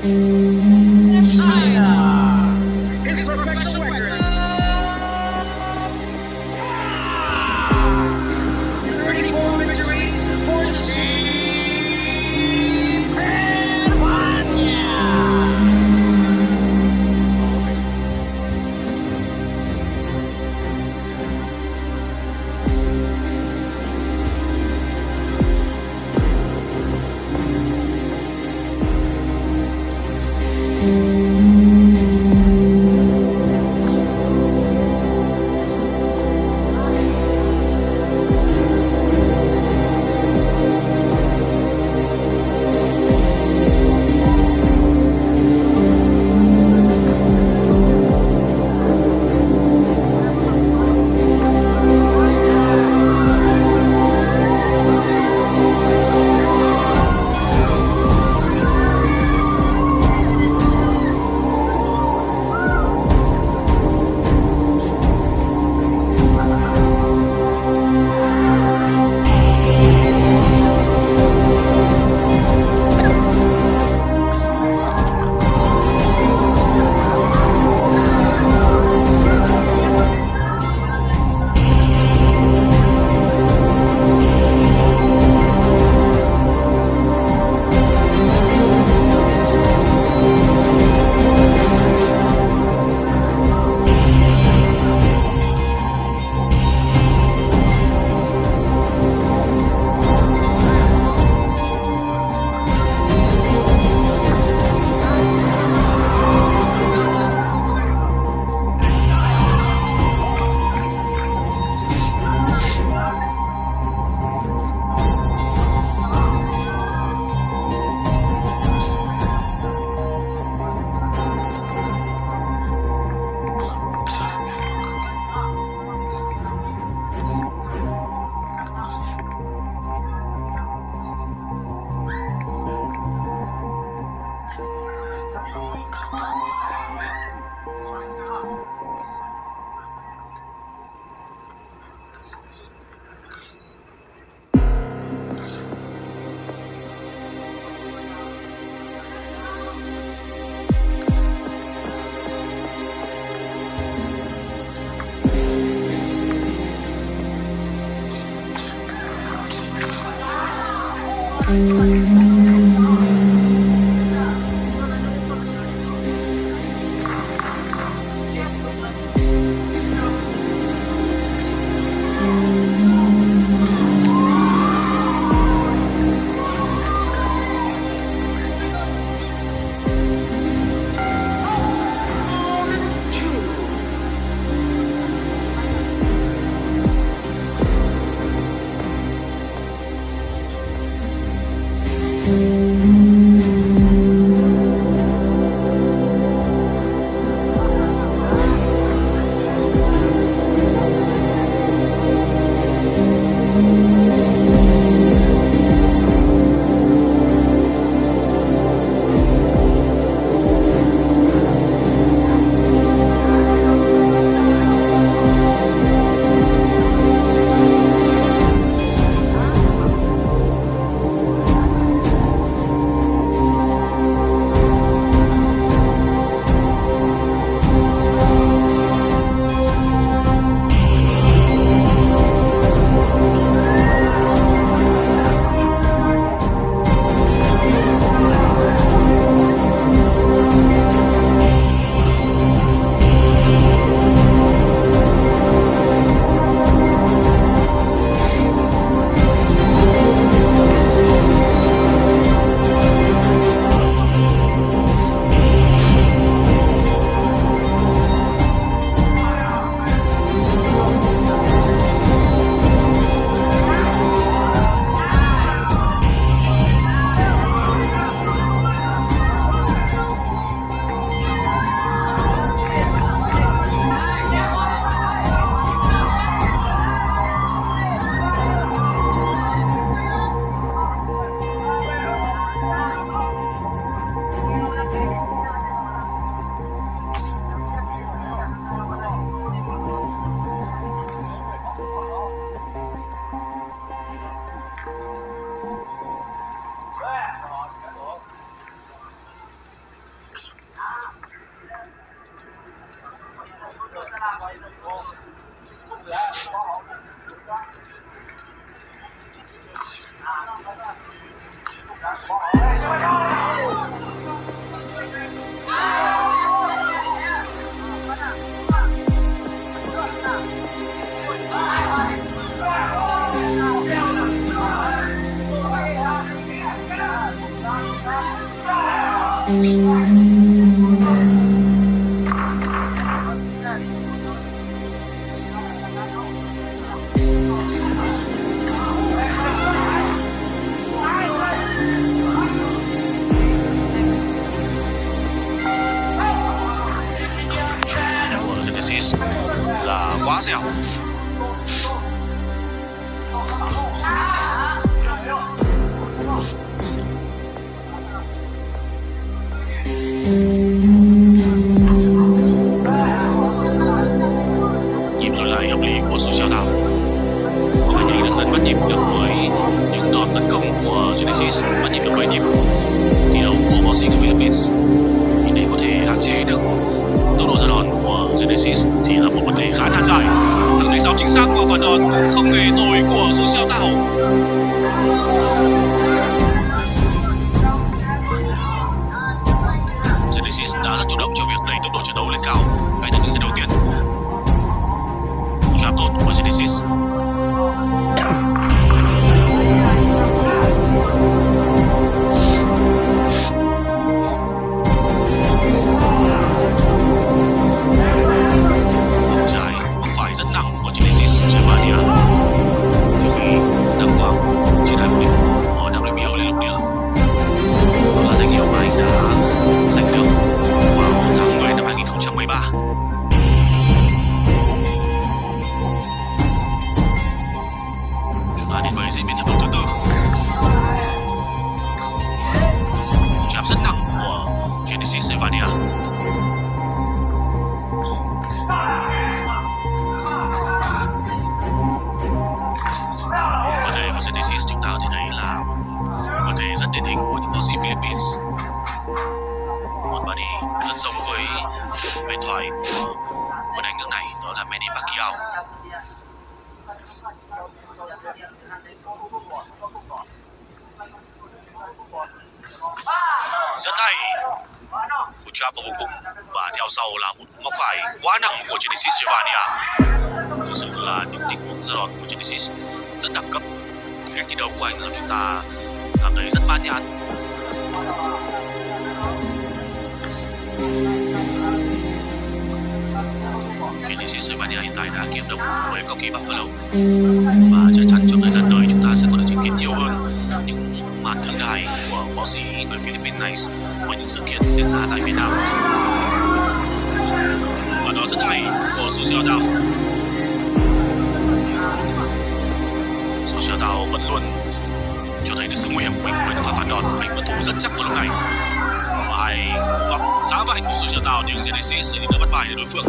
Messiah! His professional record 34 victories for Genesis là quá dẻo. Nhịp rồi lại hợp lý của Su Xiao Tao. Có vẻ như đang dần bắt nhịp được với những đòn tấn công của Genesis, bắt nhịp được với nhịp thi đấu của võ sĩ của Philippines. Thì để có thể hạn chế được tốc độ ra đòn của Genesis thì là một vấn đề khá nan giải. Thằng đánh sáu chính xác vào phản đòn cũng không hề tồi của Su Xiao Tao. Genesis đã rất chủ động cho việc đẩy tốc độ trận đấu lên cao ngay từ những giây đầu tiên. Jab tốt của Genesis. Trái có phải rất nặng của Genesis Germania. Trước khi đăng quang trên đài vô địch của WBO liên lục địa, đó là danh hiệu mà anh đã giành được vào tháng 10 năm 2013. Chúng ta đến với diễn biến hiệp đấu thứ tư. Chạm rất nặng của Genesis Evania. Cơ thể của Genesis chúng ta có thể thấy là cơ thể rất điển hình của những võ sĩ Philippines. Một body rất giống với huyền thoại của quân Anh nước này, đó là Manny Pacquiao. Rất hay, cú chạm vào vùng bụng và theo sau là một cú móc phải quá nặng của Genesis Evania. Thực sự là những tình huống ra đòn của Genesis rất đẳng cấp. Cách thi đấu của anh làm chúng ta cảm thấy rất mãn nhãn. Genesis Evania hiện tại đã kiếm đồng với Cocky Buffalo và chắc chắn trong thời gian tới chúng ta sẽ có được chứng kiến nhiều hơn những màn thượng đài của võ sĩ người Philippines này với những sự kiện diễn ra tại Việt Nam. Và đó rất hay của Su Xiao Tao. Su Xiao Tao vẫn luôn cho thấy được sự nguy hiểm của mình với những pha phản đòn. Anh vẫn thủ rất chắc vào lúc này. Bài góc khá vạch của Su Xiao Tao nhưng Genesis đã bắt bài để đối phương.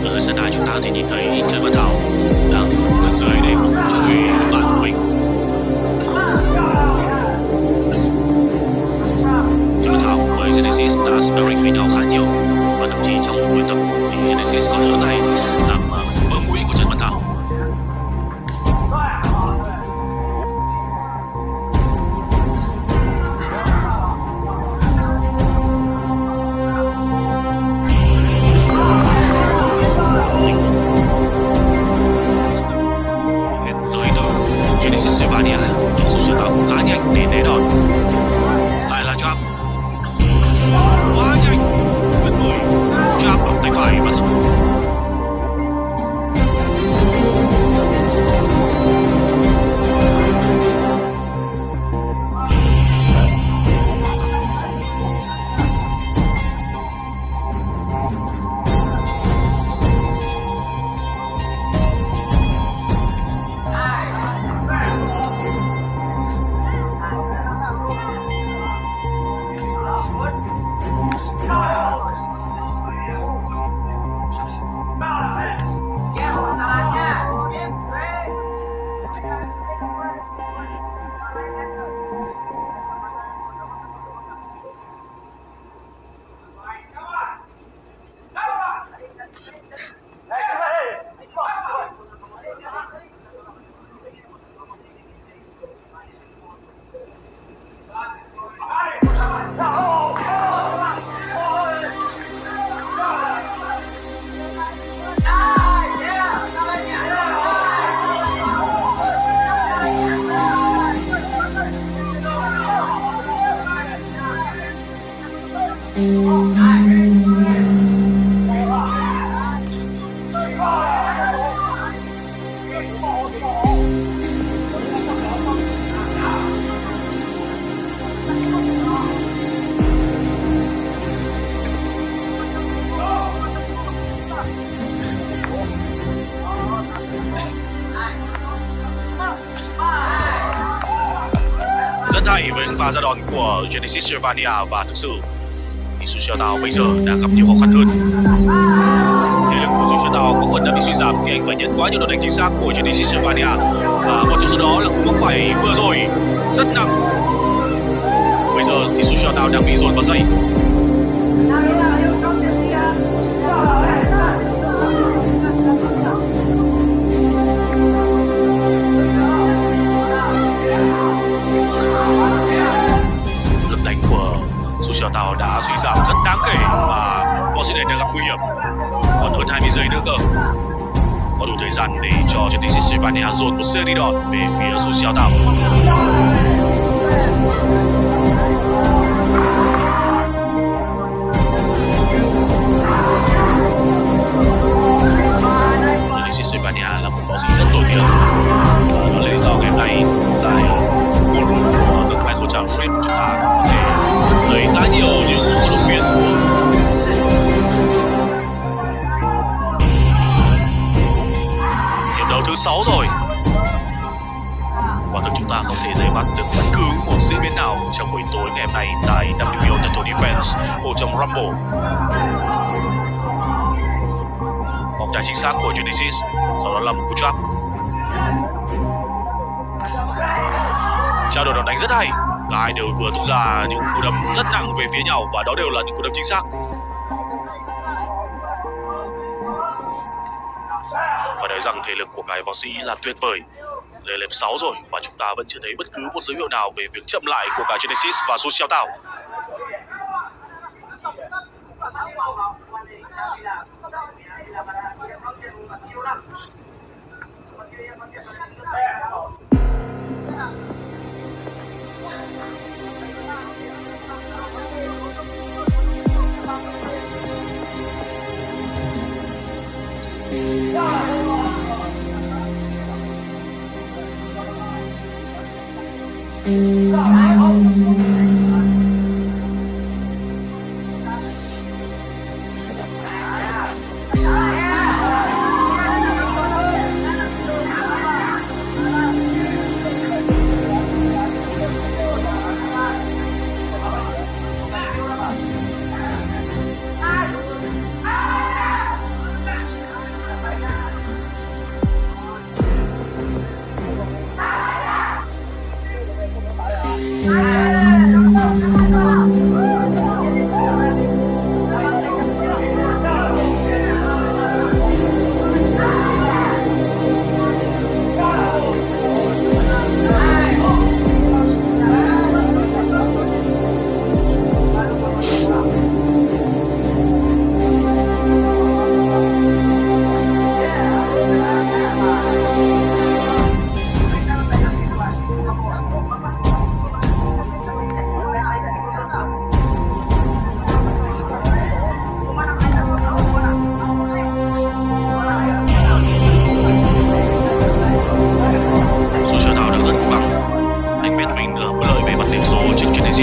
Ở dưới sân đài chúng ta có thể nhìn thấy Trần Văn Thảo đang đứng dưới để cổ vũ cho người bạn của mình. Trần Văn Thảo với Genesis đã sparring với nhau khá nhiều và thậm chí trong một buổi tập thì Genesis còn lỡ tay làm vỡ mũi của Trần Văn Thảo. Genesis Evania nhưng Su Xiao Tao cũng khá nhanh để né đòn. Lại là jab quá nhanh, tuyệt vời, jab bằng tay phải và Rất hay với những pha ra đòn của Genesis Silvania và thực sự thì Sushiatao bây giờ đang gặp nhiều khó khăn hơn. Thể lực của Sushiatao có phần đã bị suy giảm khi anh phải nhận quá nhiều đòn đánh chính xác của Genesis Silvania và một trong số đó là cú mắc phải vừa rồi rất nặng. Bây giờ thì Sushiatao đang bị dồn vào dây. Lực đánh của Sushiatao đã suy giảm rất đáng kể và võ sĩ này đang gặp nguy hiểm. Còn hơn 20 giây nữa cơ. Có đủ thời gian để cho Genesis Silvania dồn một series đòn về phía Sushiatao. Genesis Silvania là một võ sĩ rất nổi tiếng. Đó là lý do ngày hôm nay tại ballroom của nước Grand Hotel Fripp chúng ta có thể thấy khá nhiều những cổ động viên của hiệp đấu thứ 6 rồi. Quả thực chúng ta không thể dây bắt được bất cứ một diễn biến nào trong buổi tối ngày hôm nay tại WBO Title Defense Hotel Rumble. Bóng trái chính xác của Genesis, sau đó là một cú trap. Trao đổi đòn đánh rất hay, cả hai đều vừa tung ra những cú đấm rất nặng về phía nhau và đó đều là những cú đấm chính xác. Phải nói rằng thể lực của cái võ sĩ là tuyệt vời. Lên level 6 rồi và chúng ta vẫn chưa thấy bất cứ một dấu hiệu nào về việc chậm lại của cả Genesis và Sushiatao.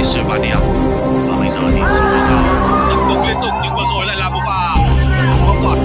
Silvania. Và bây giờ thì Sushiatao tấn công liên tục nhưng vừa rồi lại là một pha bóng phạt.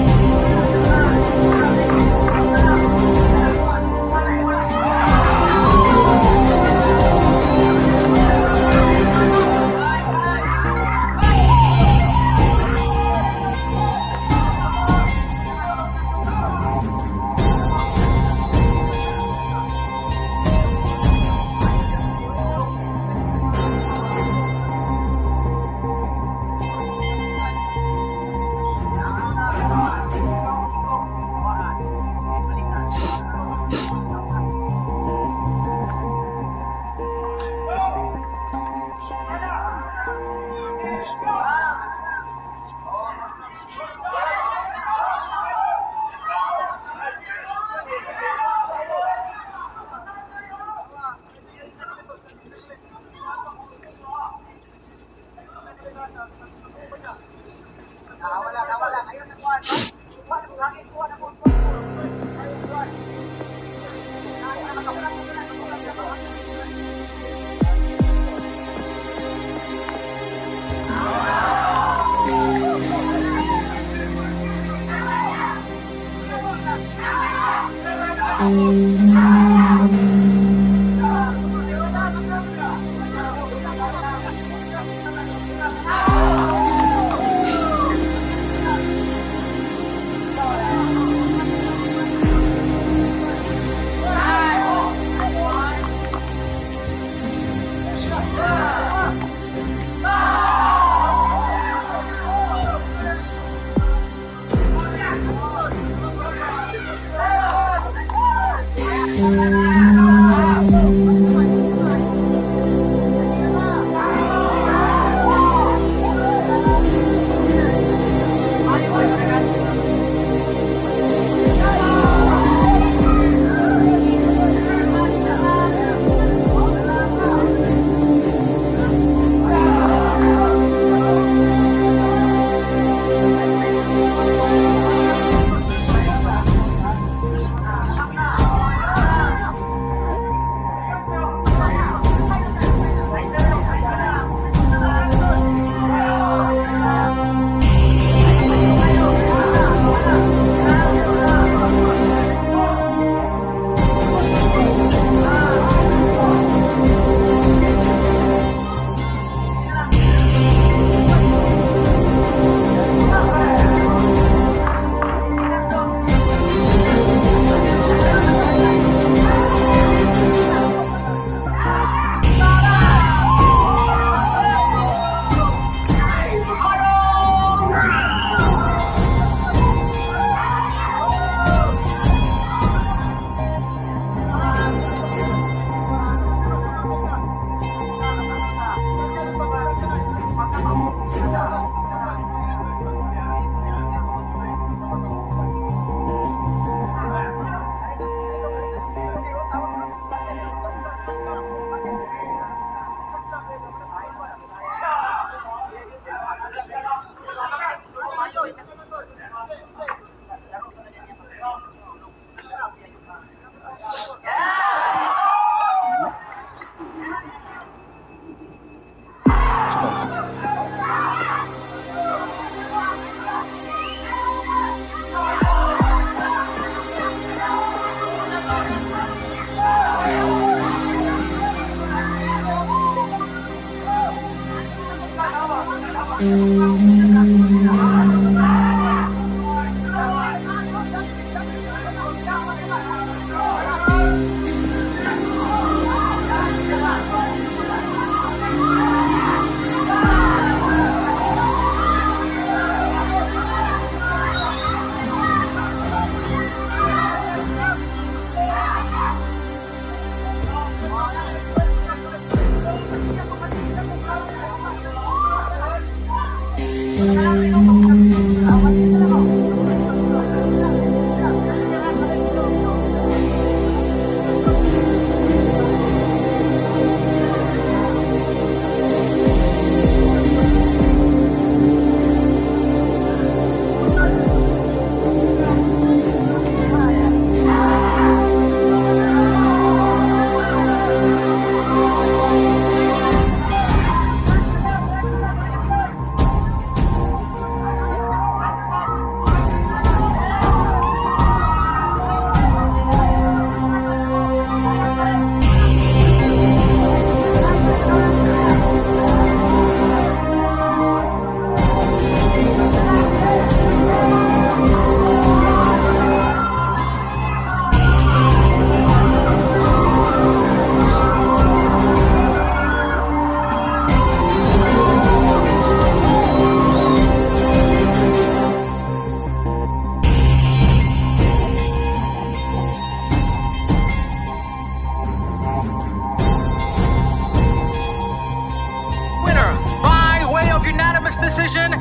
Winner by way of unanimous decision,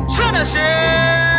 Genesis